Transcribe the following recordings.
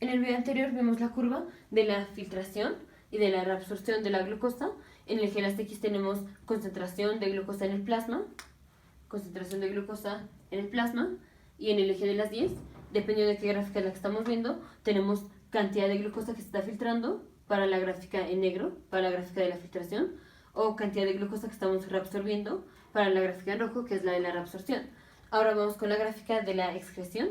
En el video anterior vimos la curva de la filtración y de la reabsorción de la glucosa. En el eje de las X tenemos concentración de glucosa en el plasma, y en el eje de las 10, dependiendo de qué gráfica es la que estamos viendo, tenemos cantidad de glucosa que se está filtrando para la gráfica en negro, para la gráfica de la filtración, o cantidad de glucosa que estamos reabsorbiendo para la gráfica en rojo, que es la de la reabsorción. Ahora vamos con la gráfica de la excreción.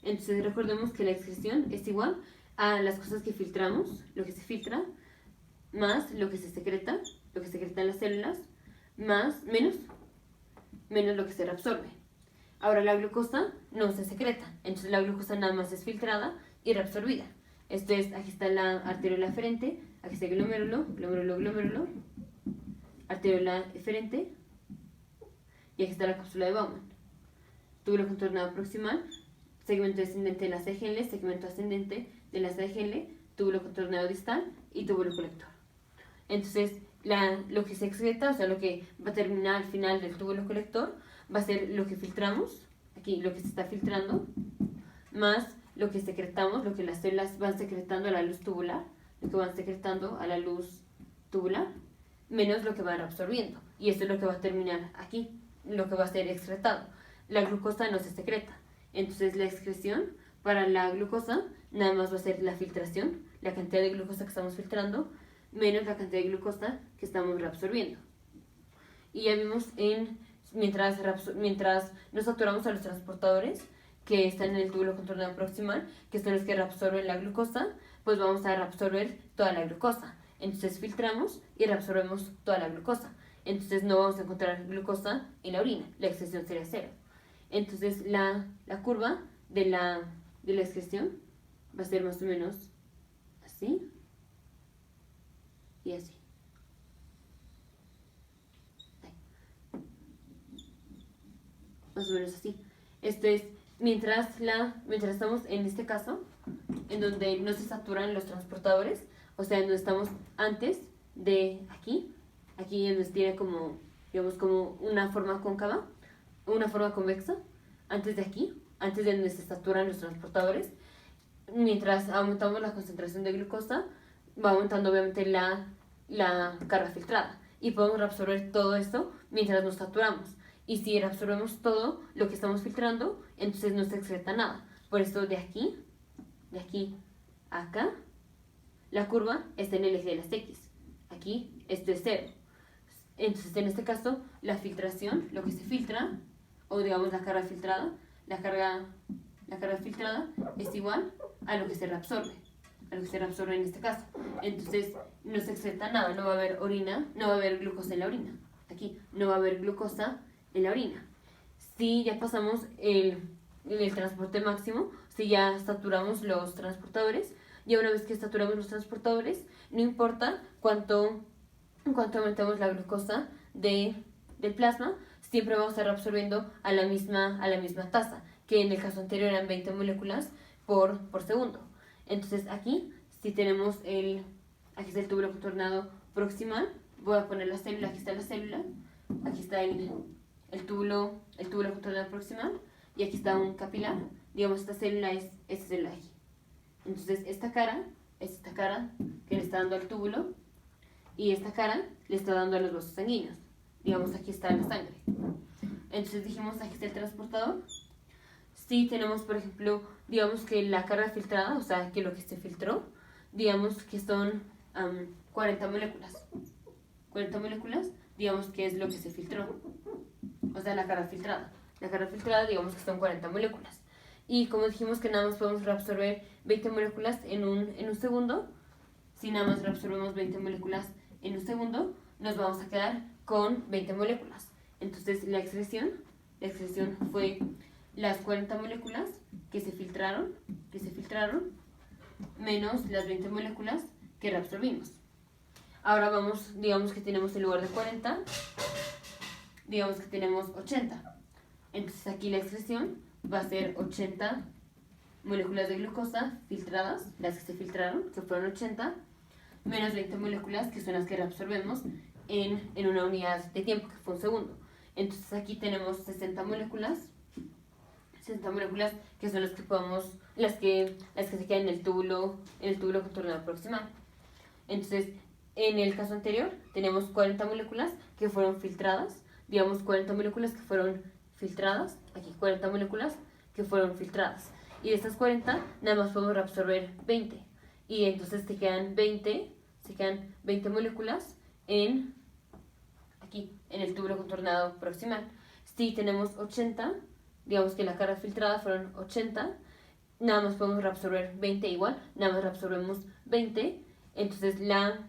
Entonces recordemos que la excreción es igual a las cosas que filtramos, lo que se filtra, más lo que se secreta en las células, menos lo que se reabsorbe. Ahora la glucosa no se secreta, entonces la glucosa nada más es filtrada y reabsorbida. Esto es, aquí está la arteriola eferente, aquí está el glomérulo, arteriola eferente, y aquí está la cápsula de Bowman. Túbulo contornado proximal, segmento descendente de la CGL, segmento ascendente de la CGL, túbulo contornado distal y túbulo colector. Entonces, lo que se excreta, o sea, lo que va a terminar al final del túbulo colector, va a ser lo que filtramos, aquí lo que se está filtrando, más lo que secretamos, lo que las células van secretando a la luz tubular, menos lo que van absorbiendo. Y esto es lo que va a terminar aquí, lo que va a ser excretado. La glucosa no se secreta. Entonces la excreción para la glucosa nada más va a ser la filtración, la cantidad de glucosa que estamos filtrando, menos la cantidad de glucosa que estamos reabsorbiendo. Y ya vimos mientras nos saturamos a los transportadores que están en el túbulo contornado proximal, que son los que reabsorben la glucosa, pues vamos a reabsorber toda la glucosa. Entonces filtramos y reabsorbemos toda la glucosa. Entonces no vamos a encontrar glucosa en la orina, la excreción sería 0. Entonces la curva de la excreción va a ser más o menos así y así. Más o menos así. Esto es mientras estamos en este caso, en donde no se saturan los transportadores, o sea, en donde estamos antes de aquí en donde tiene como, digamos, como una forma cóncava, una forma convexa, antes de aquí, antes de donde se saturan los transportadores, mientras aumentamos la concentración de glucosa, va aumentando obviamente la carga filtrada y podemos reabsorber todo esto mientras nos saturamos. Y si reabsorbemos todo lo que estamos filtrando, entonces no se excreta nada. Por esto de aquí a acá, la curva está en el eje de las X. Aquí esto es 0. Entonces en este caso la filtración, lo que se filtra, o digamos la carga filtrada es igual a lo que se reabsorbe. En este caso. Entonces no se excreta nada, no va a haber orina, no va a haber glucosa en la orina. Aquí no va a haber glucosa en la orina. Si ya pasamos el transporte máximo, si ya saturamos los transportadores, ya una vez que saturamos los transportadores, no importa cuánto aumentamos la glucosa del plasma, siempre vamos a estar reabsorbiendo a la misma tasa, que en el caso anterior eran 20 moléculas por segundo. Entonces aquí, si tenemos aquí está el túbulo contornado proximal, voy a poner la célula, aquí está la célula, aquí está el túbulo contornado proximal, y aquí está un capilar, digamos esta célula es esta célula aquí. Entonces esta cara es esta cara que le está dando al túbulo, y esta cara le está dando a los vasos sanguíneos. Digamos, aquí está la sangre. Entonces dijimos, aquí está el transportador. Si tenemos, por ejemplo, digamos que la carga filtrada, o sea, que lo que se filtró, digamos que son 40 moléculas. 40 moléculas, digamos que es lo que se filtró. O sea, la carga filtrada. La carga filtrada, digamos que son 40 moléculas. Y como dijimos que nada más podemos reabsorber 20 moléculas en un segundo, si nada más reabsorbemos 20 moléculas en un segundo, nos vamos a quedar con 20 moléculas. Entonces la excreción fue las 40 moléculas que se filtraron, menos las 20 moléculas que reabsorbimos. Ahora vamos, digamos que tenemos en lugar de 40, digamos que tenemos 80. Entonces aquí la excreción va a ser 80 moléculas de glucosa filtradas, las que se filtraron, que fueron 80, menos 20 moléculas, que son las que reabsorbemos en una unidad de tiempo, que fue un segundo. Entonces aquí tenemos 60 moléculas 60 moléculas que son las que podamos, las que se quedan en el túbulo contornado proximal. Entonces, en el caso anterior tenemos 40 moléculas que fueron filtradas, digamos 40 moléculas que fueron filtradas, aquí 40 moléculas que fueron filtradas. Y de estas 40 nada más podemos reabsorber 20. Y entonces se quedan 20 moléculas aquí, en el túbulo contornado proximal. Si tenemos 80, digamos que la carga filtrada fueron 80, nada más podemos reabsorber 20 igual, nada más reabsorbemos 20, entonces la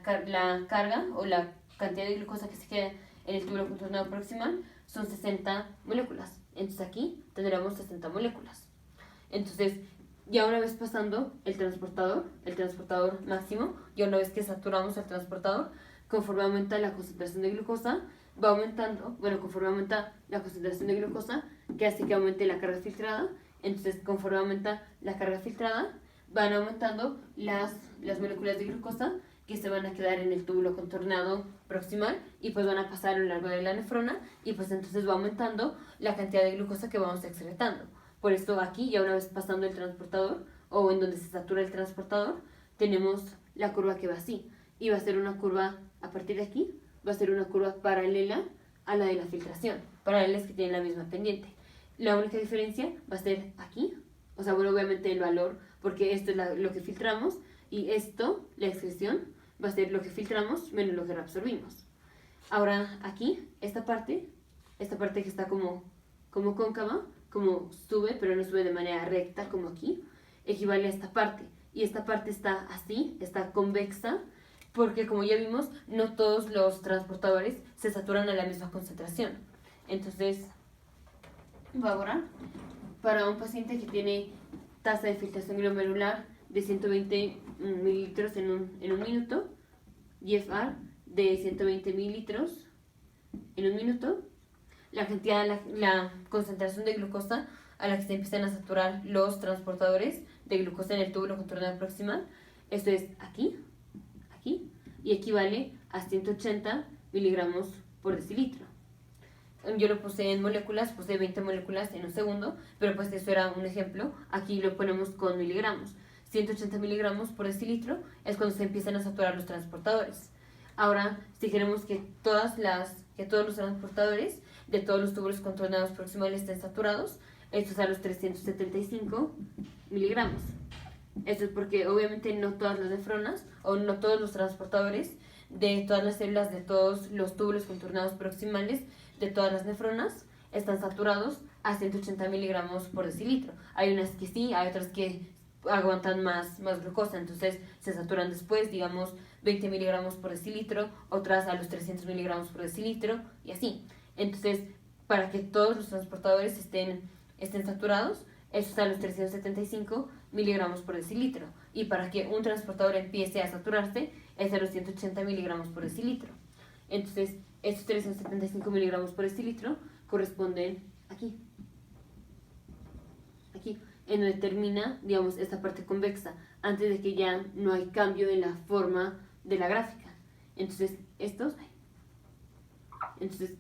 carga o la cantidad de glucosa que se queda en el túbulo contornado proximal son 60 moléculas. Entonces aquí tendremos 60 moléculas. Entonces, ya una vez pasando el transportador máximo, ya una vez que saturamos el transportador, conforme aumenta la concentración de glucosa, va aumentando, conforme aumenta la concentración de glucosa, que hace que aumente la carga filtrada. Entonces, conforme aumenta la carga filtrada, van aumentando las moléculas de glucosa que se van a quedar en el túbulo contornado proximal y pues van a pasar a lo largo de la nefrona y pues entonces va aumentando la cantidad de glucosa que vamos excretando. Por esto aquí, ya una vez pasando el transportador o en donde se satura el transportador, tenemos la curva que va así. Y va a ser una curva, a partir de aquí, va a ser una curva paralela a la de la filtración. Paralelas que tienen la misma pendiente. La única diferencia va a ser aquí, o sea, obviamente el valor, porque esto es lo que filtramos, y esto, la excreción, va a ser lo que filtramos menos lo que reabsorbimos. Ahora aquí, esta parte que está como cóncava, como sube, pero no sube de manera recta como aquí, equivale a esta parte. Y esta parte está así, está convexa, porque como ya vimos, no todos los transportadores se saturan a la misma concentración. Entonces, voy a borrar. Para un paciente que tiene tasa de filtración glomerular de 120 mililitros en un minuto, GFR de 120 mililitros en un minuto, la concentración de glucosa a la que se empiezan a saturar los transportadores de glucosa en el túbulo contornado proximal, esto es aquí, y equivale a 180 miligramos por decilitro. Yo lo puse en moléculas, puse 20 moléculas en un segundo, pero pues eso era un ejemplo, aquí lo ponemos con miligramos. 180 miligramos por decilitro es cuando se empiezan a saturar los transportadores. Ahora, si queremos que todos los transportadores de todos los túbulos contornados proximales estén saturados, esto es a los 375 miligramos. Esto es porque obviamente no todas las nefronas o no todos los transportadores de todas las células de todos los túbulos contornados proximales de todas las nefronas están saturados a 180 miligramos por decilitro. Hay unas que sí, hay otras que aguantan más glucosa, entonces se saturan después, digamos 20 miligramos por decilitro, otras a los 300 miligramos por decilitro y así. Entonces, para que todos los transportadores estén saturados, eso está a los 375 miligramos por decilitro. Y para que un transportador empiece a saturarse, es a los 180 miligramos por decilitro. Entonces, estos 375 miligramos por decilitro corresponden aquí, en donde termina, digamos, esta parte convexa, antes de que ya no hay cambio en la forma de la gráfica. Entonces, esto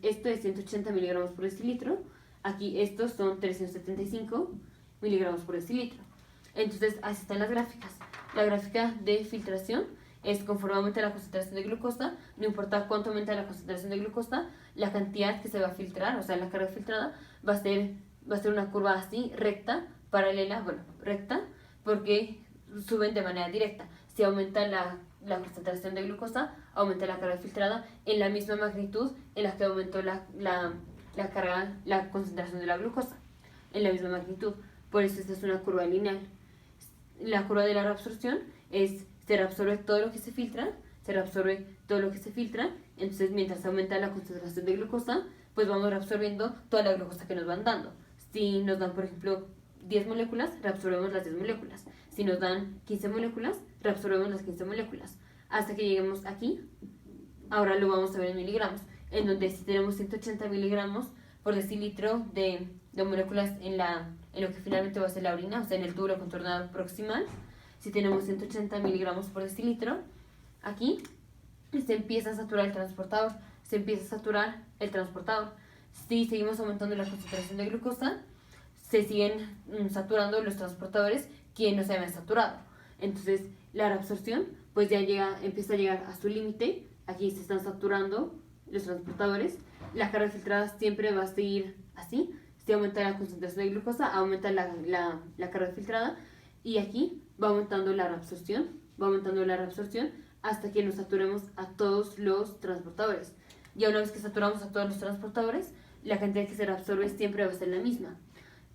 es 180 miligramos por decilitro, aquí estos son 375 miligramos por decilitro. Entonces, así están las gráficas. La gráfica de filtración es conforme aumenta la concentración de glucosa, no importa cuánto aumenta la concentración de glucosa, la cantidad que se va a filtrar, o sea, la carga filtrada, va a ser una curva así, recta, paralela, recta, porque suben de manera directa. Si aumenta la concentración de glucosa, aumenta la carga filtrada en la misma magnitud en la que aumentó la concentración de la glucosa, en la misma magnitud. Por eso esta es una curva lineal. La curva de la reabsorción se reabsorbe todo lo que se filtra, entonces mientras aumenta la concentración de glucosa, pues vamos reabsorbiendo toda la glucosa que nos van dando. Si nos dan, por ejemplo, 10 moléculas, reabsorbemos las 10 moléculas. Si nos dan 15 moléculas, reabsorbemos las 15 moléculas. Hasta que lleguemos aquí, ahora lo vamos a ver en miligramos, en donde si tenemos 180 miligramos por decilitro de moléculas en lo que finalmente va a ser la orina, o sea, en el túbulo contornado proximal, si tenemos 180 miligramos por decilitro, aquí se empieza a saturar el transportador, Si seguimos aumentando la concentración de glucosa, se siguen saturando los transportadores que no se habían saturado. Entonces la reabsorción pues ya empieza a llegar a su límite. Aquí se están saturando los transportadores. La carga filtrada siempre va a seguir así. Si aumenta la concentración de glucosa, aumenta la carga filtrada, y aquí va aumentando la reabsorción hasta que nos saturemos a todos los transportadores. Ya una vez que saturamos a todos los transportadores, la cantidad que se reabsorbe siempre va a ser la misma.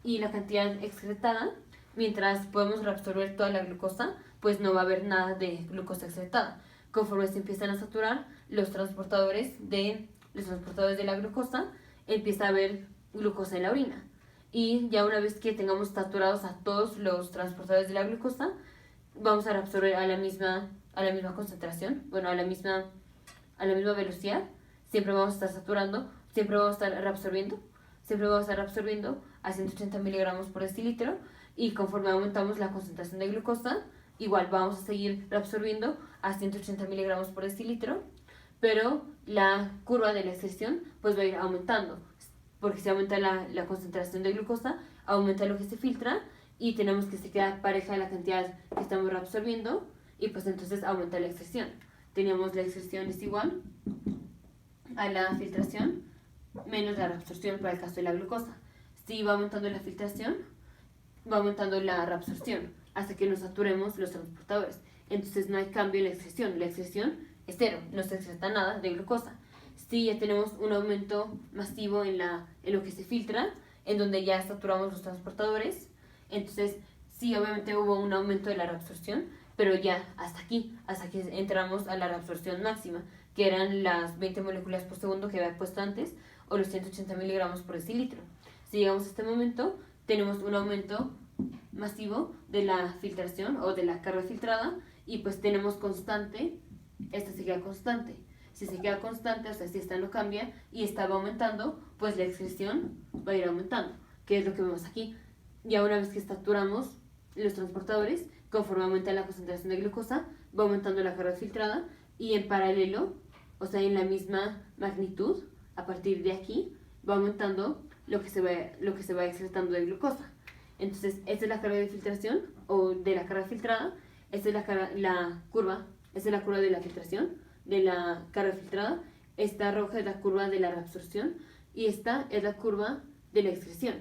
Y la cantidad excretada, mientras podemos reabsorber toda la glucosa, pues no va a haber nada de glucosa excretada. Conforme se empiezan a saturar los transportadores de la glucosa, empieza a haber glucosa en la orina. Y ya una vez que tengamos saturados a todos los transportadores de la glucosa, vamos a reabsorber a la misma concentración, bueno, a la misma velocidad. Siempre vamos a estar saturando, siempre vamos a estar reabsorbiendo a 180 miligramos por decilitro, y conforme aumentamos la concentración de glucosa, igual vamos a seguir reabsorbiendo a 180 miligramos por decilitro, pero la curva de la excreción pues va a ir aumentando, porque si aumenta la concentración de glucosa, aumenta lo que se filtra, y tenemos que se queda pareja la cantidad que estamos reabsorbiendo, y pues entonces aumenta la excreción. Teníamos la excreción es igual a la filtración menos la reabsorción para el caso de la glucosa. Si va aumentando la filtración, va aumentando la reabsorción hasta que nos saturemos los transportadores. Entonces no hay cambio en la excreción es cero, no se excreta nada de glucosa. Si ya tenemos un aumento masivo en lo que se filtra, en donde ya saturamos los transportadores, entonces sí, obviamente hubo un aumento de la reabsorción, pero ya hasta aquí, hasta que entramos a la reabsorción máxima, que eran las 20 moléculas por segundo que había puesto antes, o los 180 miligramos por decilitro. Si llegamos a este momento, tenemos un aumento masivo de la filtración o de la carga filtrada, y pues tenemos constante, esta se queda constante. Si se queda constante, o sea, si esta no cambia y esta va aumentando, pues la excreción va a ir aumentando, que es lo que vemos aquí. Ya una vez que saturamos los transportadores, conforme aumenta la concentración de glucosa, va aumentando la carga filtrada, y en paralelo, o sea, en la misma magnitud, a partir de aquí, va aumentando lo que se va excretando de glucosa. Entonces, esta es la carga de filtración o de la carga filtrada. Esta es la curva de la filtración, de la carga filtrada. Esta roja es la curva de la reabsorción, y esta es la curva de la excreción.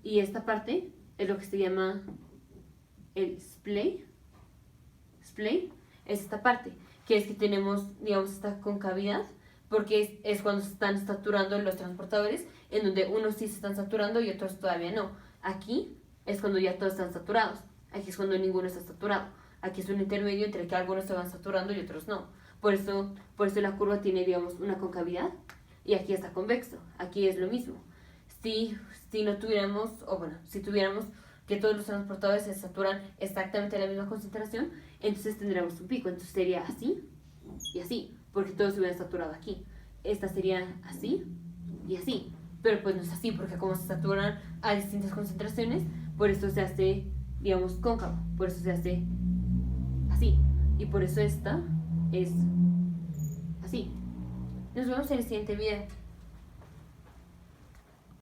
Y esta parte es lo que se llama el splay. Splay es esta parte, que es que tenemos, digamos, esta concavidad, porque es cuando se están saturando los transportadores, en donde unos sí se están saturando y otros todavía no. Aquí es cuando ya todos están saturados. Aquí es cuando ninguno está saturado. Aquí es un intermedio entre que algunos se van saturando y otros no. Por eso la curva tiene, digamos, una concavidad, y aquí está convexo. Aquí es lo mismo. Si no tuviéramos, o bueno, si tuviéramos que todos los transportadores se saturan exactamente a la misma concentración, entonces tendríamos un pico. Entonces sería así y así, porque todos se hubieran saturado aquí. Esta sería así y así, pero pues no es así, porque como se saturan a distintas concentraciones, por eso se hace, digamos, cóncavo, por eso se hace así, y por eso esta es así. Nos vemos en el siguiente video.